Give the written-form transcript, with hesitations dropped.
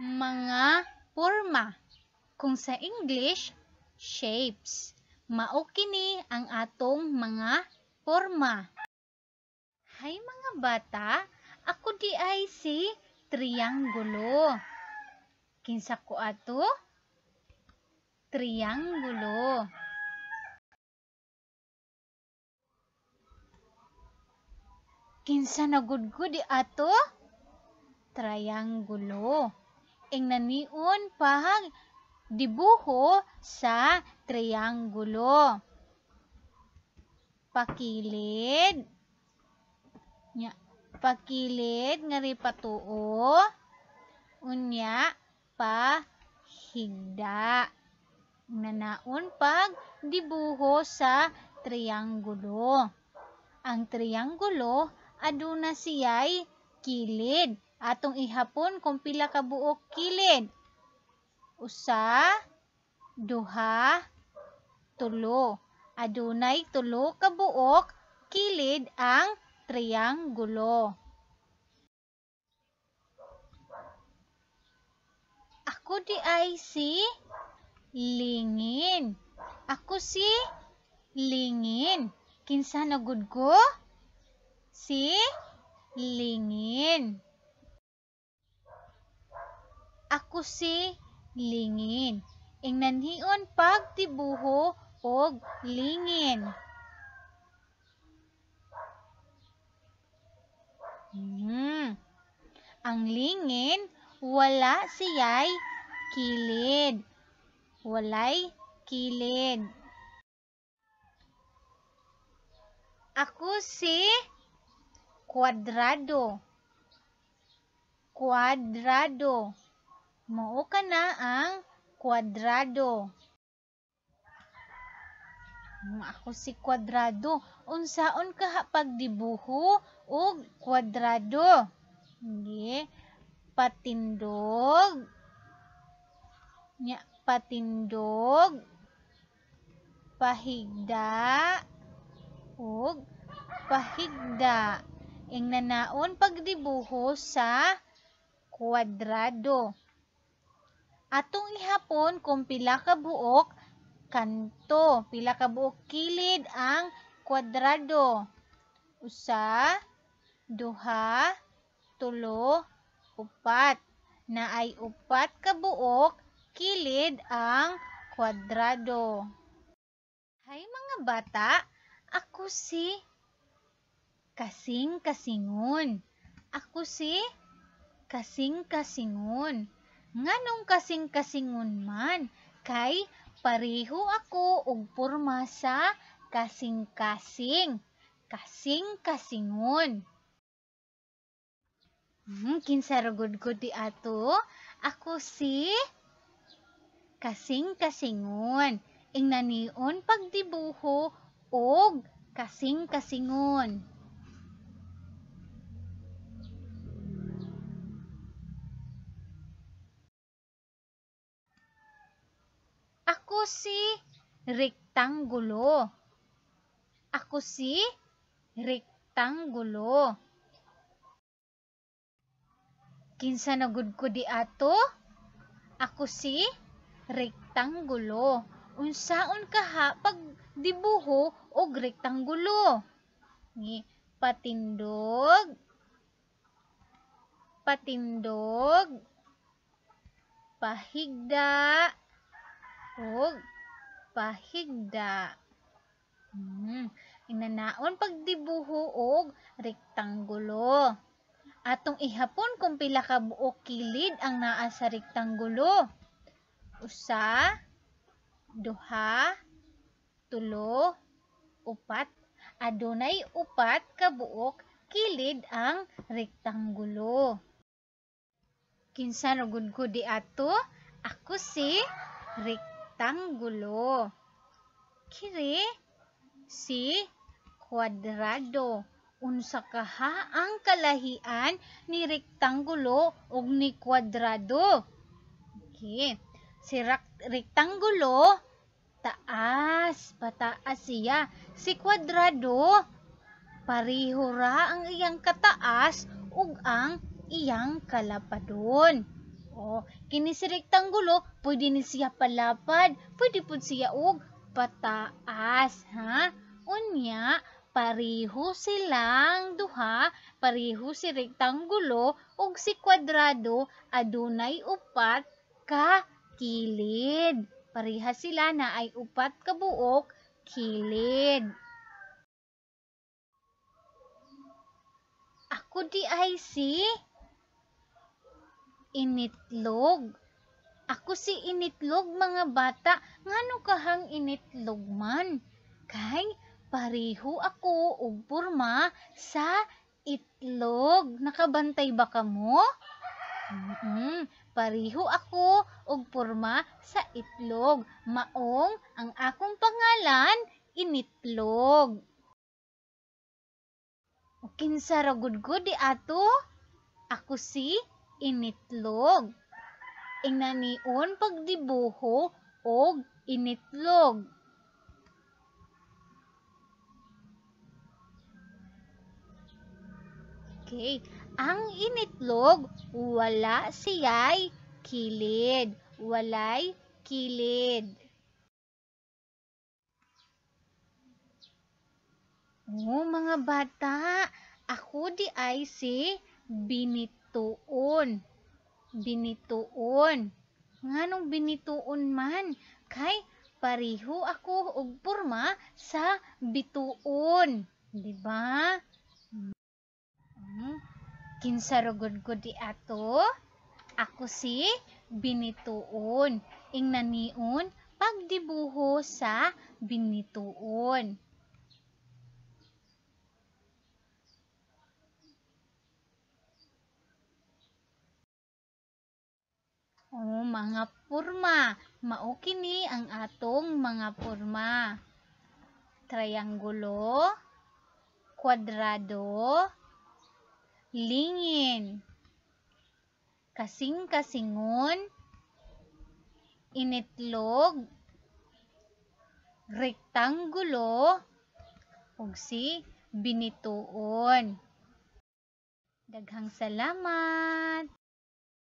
mga porma. Kung sa English, shapes. Mao kini ang atong mga porma. Hay mga bata, ako di ay si trianggulo. Kinsa ko ato? Trianggulo. Kinsa nagudgud di ato? Trianggulo. Naniun pag dibuho sa trianggulo. Pakilid. Pakilid nga ri patuo. Unya pahigda. Nanaon pag dibuho sa trianggulo. Ang trianggulo aduna siyay kilid. Atong ihapon kung pila ka buok kilid. Usa, duha, tulo. Adunay tulo ka buok kilid ang trianggulo. Ako di ay si lingin. Ako si lingin. Kinsa nagud ko? Si lingin. Ako si lingin. Nanhiun pag dibuho og lingin. Ang lingin wala siyay kilid. Walay kilid. Ako si kwadrado. Kwadrado. Mao kana ang kwadrado. Ako si kwadrado. Unsaon ka pagdibuho og kwadrado? Patindog. Patindog. Pahigda. Og pahigda. Nanaon pagdibuho sa kwadrado. Atong ihapon kung pila ka buok kanto, pila ka buok kilid ang kwadrado. Usa, duha, tulo, upat. Naay upat ka buok kilid ang kwadrado. Hay mga bata, ako si kasing-kasingon. Ako si kasing-kasingon. Nganong kasing-kasingon man? Kay pareho ako og porma sa kasing-kasing. Kasing-kasingon. Kinsa ragud ko di ato? Ako si kasing-kasingon. Naniun pagdibuho og kasing-kasingon. Ako si rektanggulo. Ako si rektanggulo. Kinsa nagud ko di ato? Ako si rektanggulo. Unsaon ka pagdibuho og rektanggulo? Patindog. Patindog. Pahigda. Og pahigda. Nanaon pagdibuho og rektanggulo. Atong ihapon kung pila ka buok kilid ang naa sa rektanggulo. Usa, duha, tulo, upat. Adunay upat ka buok kilid ang rektanggulo. Kinsa ragud ko di ato? Ako si rektanggulo. Kini si kwadrado. Unsa kaha ang kalahian ni rektanggulo ug ni kwadrado? Si rektanggulo taas, pataas siya. Si kwadrado pareho ra ang iyang kataas ug ang iyang kalapadon. O, kini si rektangulo, pwede ni siya palapad, pwede po siya og pataas, ha? Unya, pareho silang duha, pareho si rektangulo ug si kwadrado adunay upat ka kilid. Pareha sila na ay upat ka buok kilid. Ako di ay si initlog. Ako si initlog mga bata. Ngano kahang initlog man? Kay pareho ako og porma sa itlog. Nakabantay ba kamo? Pareho ako og porma sa itlog. Maong ang akong pangalan initlog. O kinsa ra gud di ato? Ako si initlog. Inanion pagdibuho og initlog. Okay, ang initlog wala siyay kilid. Walay kilid. Oh, mga bata, ako di ay si binituon. Binituon. Nganong binituon man? Kay pareho ako og porma sa bituon. Di ba? Kinsa ra gud ko di ato? Ako si binituon. Ingnanion pagdibuho sa binituon. Oh, mga porma. Mao kini ang atong mga porma. Triangulo, kwadrado, lingin, kasing-kasingon, initlog, rektangulo, ug si binituon. Daghang salamat!